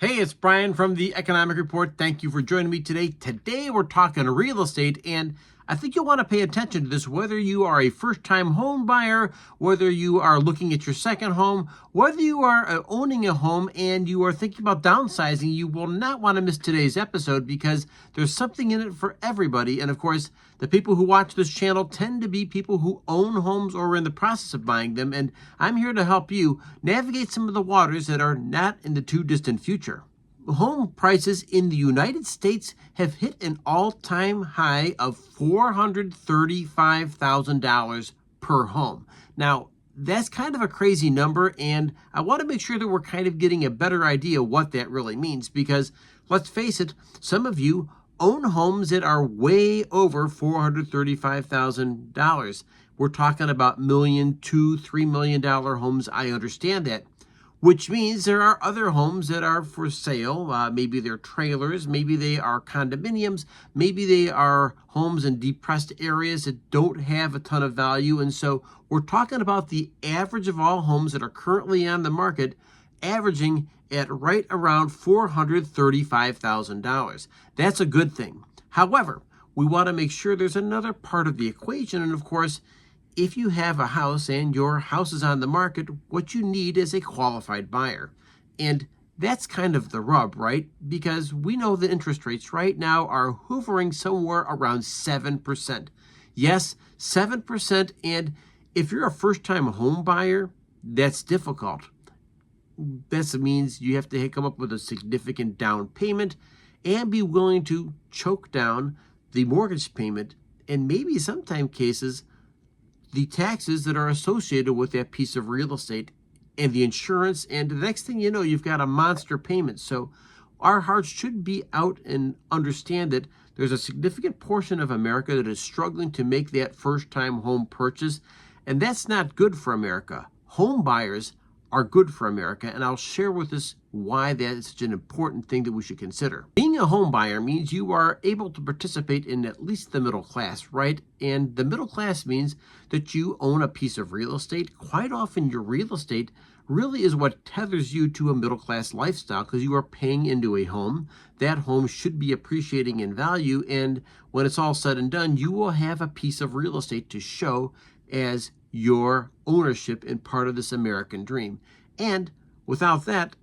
Hey, it's Brian from the Economic Report. Thank you for joining me today. Today we're talking real estate, and I think you'll want to pay attention to this, whether you are a first-time home buyer, whether you are looking at your second home, whether you are owning a home and you are thinking about downsizing. You will not want to miss today's episode because there's something in it for everybody. And of course, the people who watch this channel tend to be people who own homes or are in the process of buying them, and I'm here to help you navigate some of the waters that are not in the too distant future. Home prices in the United States have hit an all-time high of $435,000 per home. Now, that's kind of a crazy number, and I want to make sure that we're kind of getting a better idea what that really means, because let's face it, some of you own homes that are way over $435,000. We're talking about $1 million, $2 million, $3 million homes. I understand that. Which means there are other homes that are for sale. Maybe they're trailers, maybe they are condominiums, maybe they are homes in depressed areas that don't have a ton of value. And so we're talking about the average of all homes that are currently on the market, averaging at right around $435,000. That's a good thing. However, we want to make sure there's another part of the equation, and of course, if you have a house and your house is on the market, what you need is a qualified buyer. And that's kind of the rub, right? Because we know the interest rates right now are hovering somewhere around 7%. Yes, 7%. And if you're a first-time home buyer, that's difficult. That means you have to come up with a significant down payment and be willing to choke down the mortgage payment, and maybe sometimes cases the taxes that are associated with that piece of real estate and the insurance, and the next thing you know, you've got a monster payment. So our hearts should be out and understand that there's a significant portion of America that is struggling to make that first-time home purchase, and that's not good for America. Home buyers are good for America, and I'll share with us why that is such an important thing that we should consider. Being a home buyer means you are able to participate in at least the middle class, right? And the middle class means that you own a piece of real estate. Quite often your real estate really is what tethers you to a middle class lifestyle, because you are paying into a home. That home should be appreciating in value, and when it's all said and done, you will have a piece of real estate to show as your ownership and part of this American dream. And without that,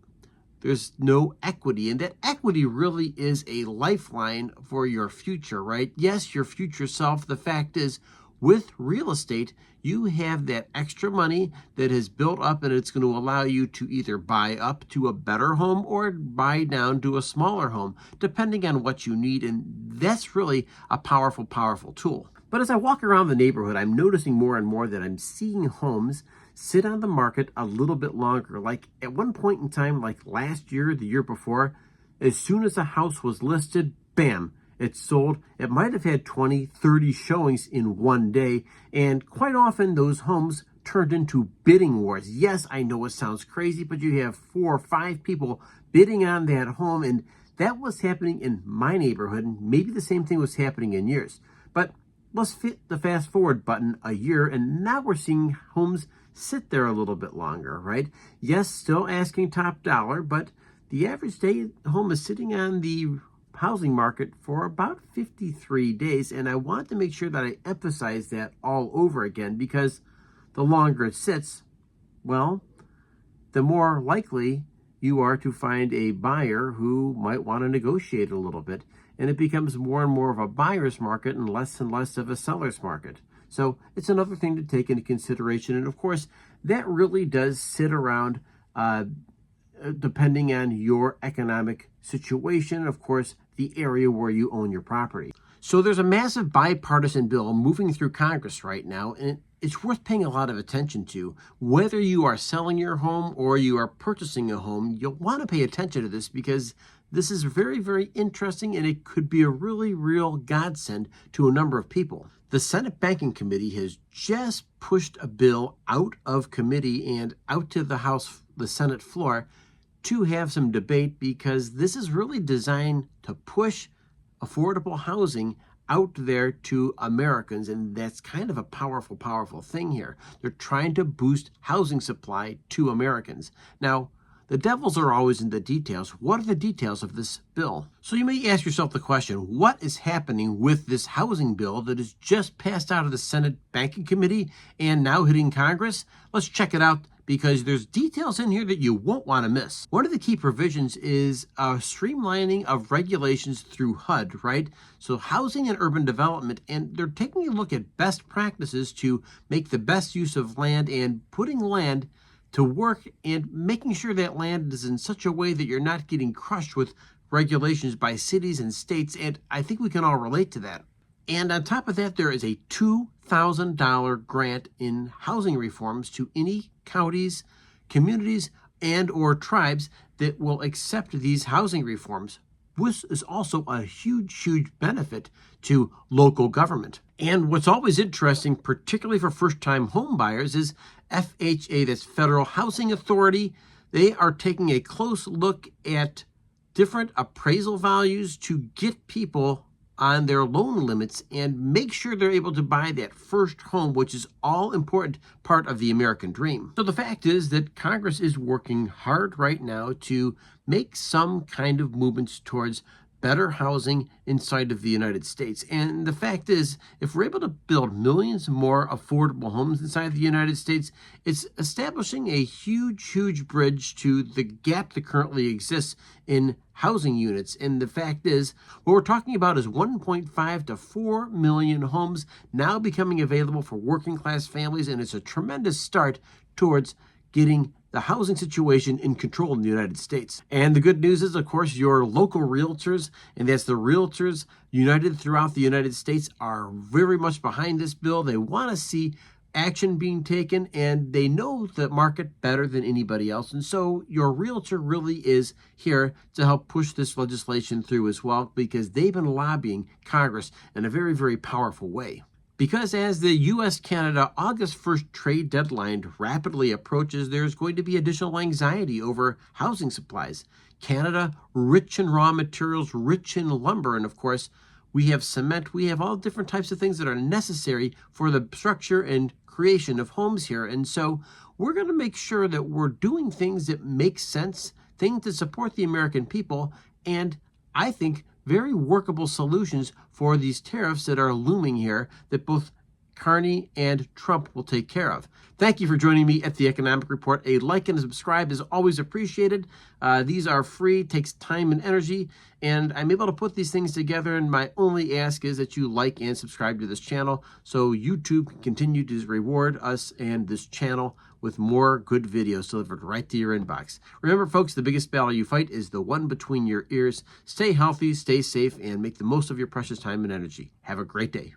there's no equity. And that equity really is a lifeline for your future, right? Yes, your future self. The fact is, with real estate, you have that extra money that has built up, and it's going to allow you to either buy up to a better home or buy down to a smaller home, depending on what you need. And that's really a powerful, powerful tool. But as I walk around the neighborhood, I'm noticing more and more that I'm seeing homes sit on the market a little bit longer. Like at one point in time, like last year, the year before, as soon as a house was listed, bam, it sold. It might have had 20, 30 showings in one day. And quite often those homes turned into bidding wars. Yes, I know it sounds crazy, but you have 4 or 5 people bidding on that home. And that was happening in my neighborhood. And maybe the same thing was happening in yours. But let's hit the fast forward button a year, and now we're seeing homes sit there a little bit longer, right? Yes, still asking top dollar, but the average day home is sitting on the housing market for about 53 days. And I want to make sure that I emphasize that all over again, because the longer it sits, well, the more likely you are to find a buyer who might want to negotiate a little bit. And it becomes more and more of a buyer's market and less of a seller's market. So it's another thing to take into consideration. And of course, that really does sit around depending on your economic situation, and of course, the area where you own your property. So there's a massive bipartisan bill moving through Congress right now, and it's worth paying a lot of attention to. Whether you are selling your home or you are purchasing a home, you'll want to pay attention to this, because this is very, very interesting, and it could be a really real godsend to a number of people. The Senate Banking Committee has just pushed a bill out of committee and out to the Senate floor to have some debate, because this is really designed to push affordable housing out there to Americans, and that's kind of a powerful, powerful thing here. They're trying to boost housing supply to Americans. Now, the devils are always in the details. What are the details of this bill? So you may ask yourself the question, what is happening with this housing bill that has just passed out of the Senate Banking Committee and now hitting Congress? Let's check it out, because there's details in here that you won't want to miss. One of the key provisions is a streamlining of regulations through HUD, right? So housing and urban development, and they're taking a look at best practices to make the best use of land and putting land to work and making sure that land is in such a way that you're not getting crushed with regulations by cities and states, and I think we can all relate to that. And on top of that, there is a $2,000 grant in housing reforms to any counties, communities, and or tribes that will accept these housing reforms. This is also a huge, huge benefit to local government. And what's always interesting, particularly for first-time home buyers, is FHA, that's Federal Housing Authority. They are taking a close look at different appraisal values to get people on their loan limits and make sure they're able to buy that first home, which is all important part of the American dream. So the fact is that Congress is working hard right now to make some kind of movements towards better housing inside of the United States. And the fact is, if we're able to build millions more affordable homes inside the United States, it's establishing a huge, huge bridge to the gap that currently exists in housing units. And the fact is, what we're talking about is 1.5 to 4 million homes now becoming available for working class families, and it's a tremendous start towards getting the housing situation in control in the United States. And the good news is, of course, your local realtors, and that's the Realtors United throughout the United States, are very much behind this bill. They want to see action being taken, and they know the market better than anybody else. And so your realtor really is here to help push this legislation through as well, because they've been lobbying Congress in a very, very powerful way. Because as the U.S.-Canada August 1st trade deadline rapidly approaches, there's going to be additional anxiety over housing supplies. Canada, rich in raw materials, rich in lumber, and of course, we have cement, we have all different types of things that are necessary for the structure and creation of homes here. And so we're going to make sure that we're doing things that make sense, things that support the American people, and I think very workable solutions for these tariffs that are looming here that both Carney and Trump will take care of. Thank you for joining me at the Economic Report. A like and a subscribe is always appreciated. These are free, takes time and energy, and I'm able to put these things together, and my only ask is that you like and subscribe to this channel so YouTube can continue to reward us and this channel with more good videos delivered right to your inbox. Remember, folks, the biggest battle you fight is the one between your ears. Stay healthy, stay safe, and make the most of your precious time and energy. Have a great day.